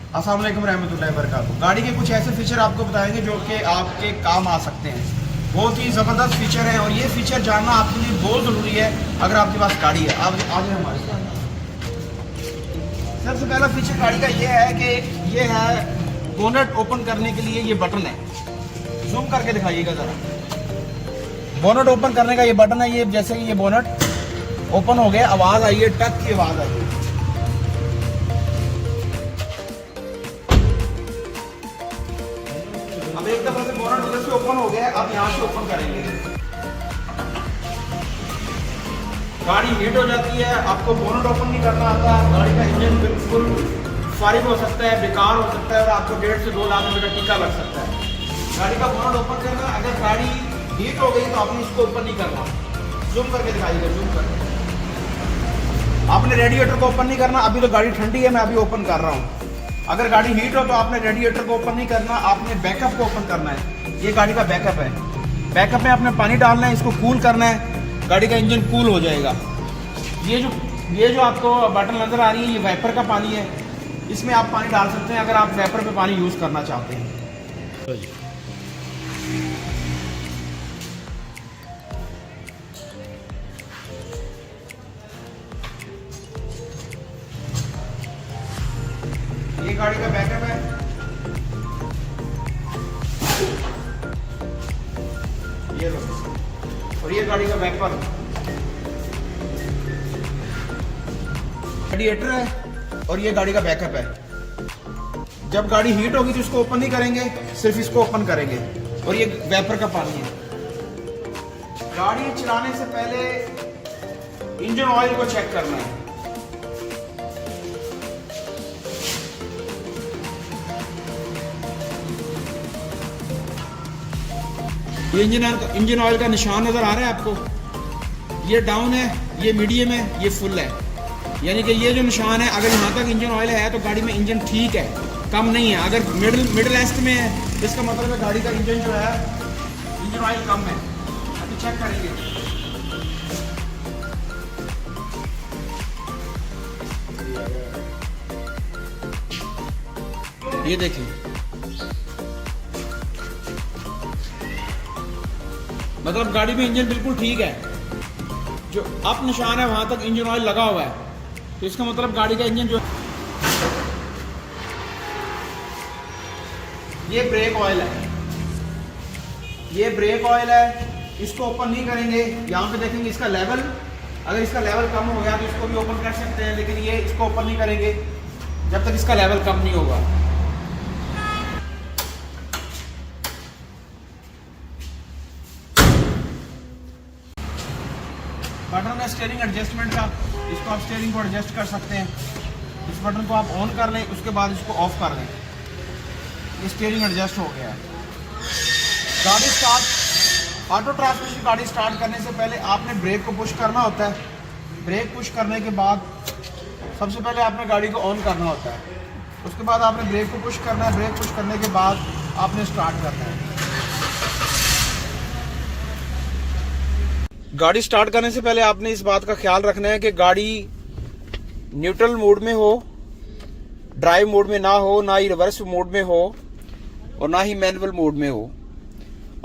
अस्सलाम वालेकुम रहमतुल्लाहि व बरकातुहू। गाड़ी के कुछ ऐसे फीचर आपको बताएंगे जो कि आपके काम आ सकते हैं। बहुत ही ज़बरदस्त फीचर है और ये फीचर जानना आपके लिए बहुत ज़रूरी है अगर आपके पास गाड़ी है। आप आगे हमारे साथ। सबसे पहला फीचर गाड़ी का ये है कि ये है बोनट ओपन करने के लिए ये बटन है। जूम करके दिखाइएगा ज़रा। बोनट ओपन करने का ये बटन है। ये जैसे कि ये बोनट ओपन हो गया, आवाज़ आई है, टक की आवाज़ आई है। अब एक दफा से बोनट इधर से ओपन हो गया, अब यहाँ से ओपन करेंगे। गाड़ी हीट हो जाती है, आपको बोनट ओपन नहीं करना आता, गाड़ी का इंजन बिल्कुल फारिग हो सकता है, बेकार हो सकता है और आपको 1.5 से 2 लाख रुपए का टीका लग सकता है। गाड़ी का बोनट ओपन करना, अगर गाड़ी हीट हो गई तो आपने इसको ओपन नहीं करना। जूम करके दिखाइएगा, जूम करके। आपने रेडिएटर को ओपन नहीं करना। अभी तो गाड़ी ठंडी है, मैं अभी ओपन कर रहा हूँ। अगर गाड़ी हीट हो तो आपने रेडिएटर को ओपन नहीं करना, आपने बैकअप को ओपन करना है। ये गाड़ी का बैकअप है। बैकअप में आपने पानी डालना है, इसको कूल करना है, गाड़ी का इंजन कूल हो जाएगा। ये जो आपको बटन नजर आ रही है, ये वाइपर का पानी है। इसमें आप पानी डाल सकते हैं अगर आप वाइपर पे पानी यूज करना चाहते हैं। ये गाड़ी का बैकअप है। ये लो, और ये गाड़ी का वाइपर, रेडिएटर है और ये गाड़ी का बैकअप है। जब गाड़ी हीट होगी तो इसको ओपन नहीं करेंगे, सिर्फ इसको ओपन करेंगे। और ये वाइपर का पानी है। गाड़ी चलाने से पहले इंजन ऑयल को चेक करना है। ये इंजन ऑयल का निशान नजर आ रहा है आपको। ये डाउन है, ये मीडियम है, ये फुल है। यानी कि ये जो निशान है, अगर यहाँ तक इंजन ऑयल है तो गाड़ी में इंजन ठीक है, कम नहीं है। अगर मिडिल एस्ट में है, इसका मतलब है गाड़ी का इंजन जो है, इंजन ऑयल कम है। अभी चेक करेंगे। ये देखिए, मतलब गाड़ी में इंजन बिल्कुल ठीक है। जो अप निशान है वहां तक इंजन ऑयल लगा हुआ है, तो इसका मतलब गाड़ी का इंजन जो, ये ब्रेक ऑयल है। ये ब्रेक ऑयल है, इसको ओपन नहीं करेंगे। यहाँ पे देखेंगे इसका लेवल, अगर इसका लेवल कम हो गया तो इसको भी ओपन कर सकते हैं, लेकिन ये इसको ओपन नहीं करेंगे जब तक इसका लेवल कम नहीं होगा। बटन है स्टीयरिंग एडजस्टमेंट का, इसको आप स्टीयरिंग को एडजस्ट कर सकते हैं। इस बटन को आप ऑन कर लें, उसके बाद इसको ऑफ कर लें। ये स्टीयरिंग एडजस्ट हो गया है। गाड़ी स्टार्ट, ऑटो ट्रांसमिशन गाड़ी स्टार्ट करने से पहले आपने ब्रेक को पुश करना होता है। ब्रेक पुश करने के बाद सबसे पहले आपने गाड़ी को ऑन करना होता है। उसके बाद आपने ब्रेक को पुश करना है। ब्रेक पुश करने के बाद आपने स्टार्ट करना है। गाड़ी स्टार्ट करने से पहले आपने इस बात का ख्याल रखना है कि गाड़ी न्यूट्रल मोड में हो, ड्राइव मोड में ना हो, ना ही रिवर्स मोड में हो और ना ही मैनुअल मोड में हो।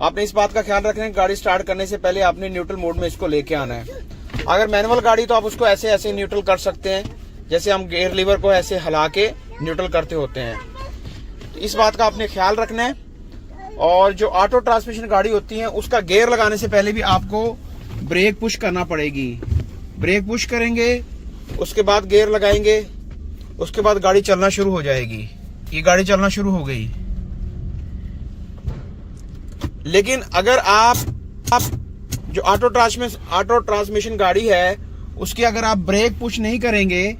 आपने इस बात का ख्याल रखना है कि गाड़ी स्टार्ट करने से पहले आपने न्यूट्रल मोड में इसको लेके आना है। अगर मैनुअल गाड़ी तो आप उसको ऐसे ऐसे न्यूट्रल कर सकते हैं, जैसे हम गियर लीवर को ऐसे हिला के न्यूट्रल करते होते हैं। तो इस बात का आपने ख्याल रखना है। और जो ऑटो ट्रांसमिशन गाड़ी होती है, उसका गियर लगाने से पहले भी आपको ब्रेक पुश करना पड़ेगी। ब्रेक पुश करेंगे, उसके बाद गियर लगाएंगे, उसके बाद गाड़ी चलना शुरू हो जाएगी। ये गाड़ी चलना शुरू हो गई। लेकिन अगर आप जो ऑटो ट्रांसमिशन गाड़ी है, उसकी अगर आप ब्रेक पुश नहीं करेंगे,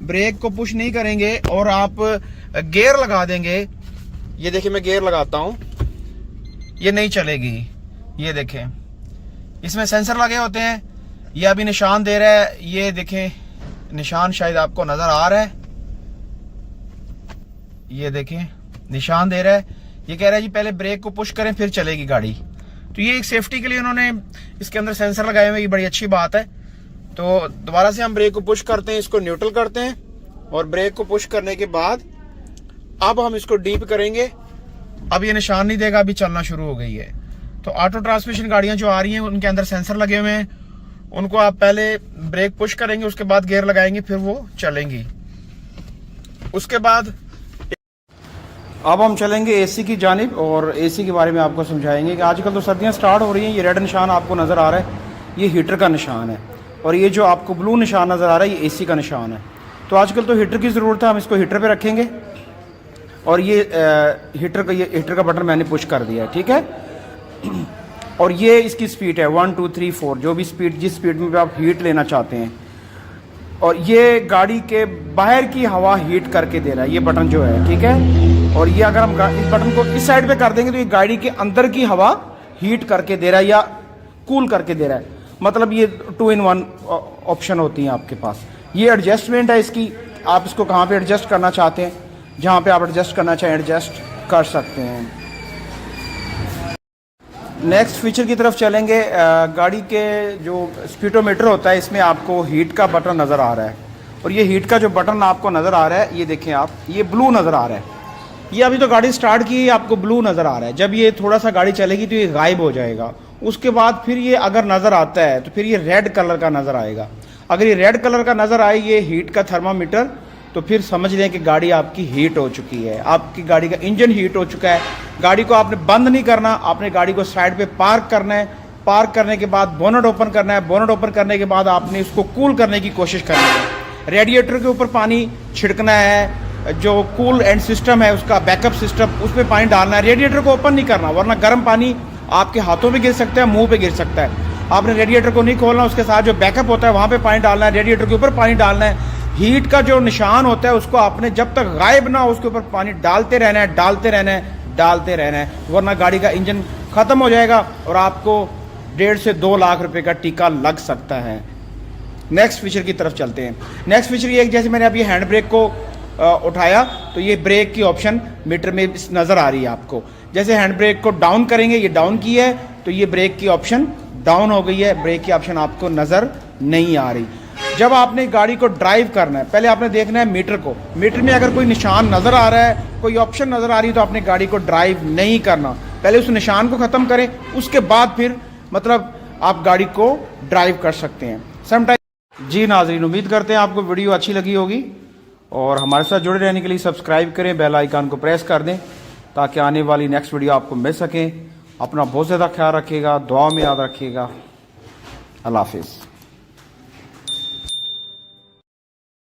ब्रेक को पुश नहीं करेंगे और आप गियर लगा देंगे, ये देखिए मैं गियर लगाता हूं, ये नहीं चलेगी। ये देखें, इसमें सेंसर लगे होते हैं। ये अभी निशान दे रहा है, ये देखें निशान शायद आपको नजर आ रहा है। ये देखें निशान दे रहा है। ये कह रहा है जी पहले ब्रेक को पुश करें फिर चलेगी गाड़ी। तो ये एक सेफ्टी के लिए उन्होंने इसके अंदर सेंसर लगाए हुए, ये बड़ी अच्छी बात है। तो दोबारा से हम ब्रेक को पुश करते हैं, इसको न्यूट्रल करते हैं और ब्रेक को पुश करने के बाद अब हम इसको डीप करेंगे। अब ये निशान नहीं देगा, अभी चलना शुरू हो गई है। तो ऑटो ट्रांसमिशन गाड़ियां जो आ रही हैं उनके अंदर सेंसर लगे हुए हैं, उनको आप पहले ब्रेक पुश करेंगे, उसके बाद गियर लगाएंगे, फिर वो चलेंगी। उसके बाद अब हम चलेंगे एसी की जानिब और एसी के बारे में आपको समझाएंगे कि आजकल तो सर्दियां स्टार्ट हो रही हैं। ये रेड निशान आपको नज़र आ रहा है, ये हीटर का निशान है, और ये जो आपको ब्लू निशान नज़र आ रहा है ये एसी का निशान है। तो आजकल तो हीटर की ज़रूरत है, हम इसको हीटर पे रखेंगे। और ये हीटर का बटन मैंने पुश कर दिया है, ठीक है। और ये इसकी स्पीड है 1 2 3 4, जो भी स्पीड, जिस स्पीड में भी आप हीट लेना चाहते हैं। और ये गाड़ी के बाहर की हवा हीट करके दे रहा है ये बटन जो है, ठीक है। और ये अगर हम इस बटन को इस साइड पे कर देंगे तो ये गाड़ी के अंदर की हवा हीट करके दे रहा है या कूल करके दे रहा है। मतलब ये 2 in 1 ऑप्शन होती हैं आपके पास। ये एडजस्टमेंट है इसकी, आप इसको कहाँ पे एडजस्ट करना चाहते हैं, जहाँ पे आप एडजस्ट करना चाहें एडजस्ट कर सकते हैं। नेक्स्ट फीचर की तरफ चलेंगे। गाड़ी के जो स्पीडोमीटर होता है इसमें आपको हीट का बटन नज़र आ रहा है, और ये हीट का जो बटन आपको नज़र आ रहा है ये देखें आप, ये ब्लू नज़र आ रहा है। ये अभी तो गाड़ी स्टार्ट की है, आपको ब्लू नज़र आ रहा है। जब ये थोड़ा सा गाड़ी चलेगी तो ये गायब हो जाएगा। उसके बाद फिर ये अगर नज़र आता है तो फिर ये रेड कलर का नज़र आएगा। अगर ये रेड कलर का नज़र आए ये हीट का थर्मामीटर, तो फिर समझ लें कि गाड़ी आपकी हीट हो चुकी है, आपकी गाड़ी का इंजन हीट हो चुका है। गाड़ी को आपने बंद नहीं करना, आपने गाड़ी को साइड पे पार्क करना है। पार्क करने के बाद बोनट ओपन करना है। बोनट ओपन करने के बाद आपने इसको कूल करने की कोशिश करनी है। रेडिएटर के ऊपर पानी छिड़कना है, जो कूल एंड सिस्टम है उसका बैकअप सिस्टम, उसमें पानी डालना है। रेडिएटर को ओपन नहीं करना, वरना गर्म पानी आपके हाथों में गिर सकता है, मुँह पर गिर सकता है। आपने रेडिएटर को नहीं खोलना, उसके साथ जो बैकअप होता है वहाँ पर पानी डालना है, रेडिएटर के ऊपर पानी डालना है। हीट का जो निशान होता है उसको आपने जब तक गायब ना हो उसके ऊपर पानी डालते रहना है, डालते रहना है, डालते रहना है, वरना गाड़ी का इंजन खत्म हो जाएगा और आपको 1.5 से 2 लाख रुपए का टीका लग सकता है। नेक्स्ट फीचर की तरफ चलते हैं। नेक्स्ट फीचर ये, जैसे मैंने अभी हैंड ब्रेक को उठाया तो ये ब्रेक की ऑप्शन मीटर में नज़र आ रही है आपको। जैसे हैंड ब्रेक को डाउन करेंगे, ये डाउन की है तो ये ब्रेक की ऑप्शन डाउन हो गई है, ब्रेक की ऑप्शन आपको नज़र नहीं आ रही। जब आपने गाड़ी को ड्राइव करना है पहले आपने देखना है मीटर को। मीटर में अगर कोई निशान नज़र आ रहा है, कोई ऑप्शन नज़र आ रही है तो आपने गाड़ी को ड्राइव नहीं करना। पहले उस निशान को ख़त्म करें, उसके बाद फिर मतलब आप गाड़ी को ड्राइव कर सकते हैं समटाइम। जी नाज़रीन, उम्मीद करते हैं आपको वीडियो अच्छी लगी होगी, और हमारे साथ जुड़े रहने के लिए सब्सक्राइब करें, बेल आइकन को प्रेस कर दें ताकि आने वाली नेक्स्ट वीडियो आपको मिल सकें। अपना बहुत ज़्यादा ख्याल रखिएगा, दुआ में याद रखिएगा। अल्लाह हाफिज़।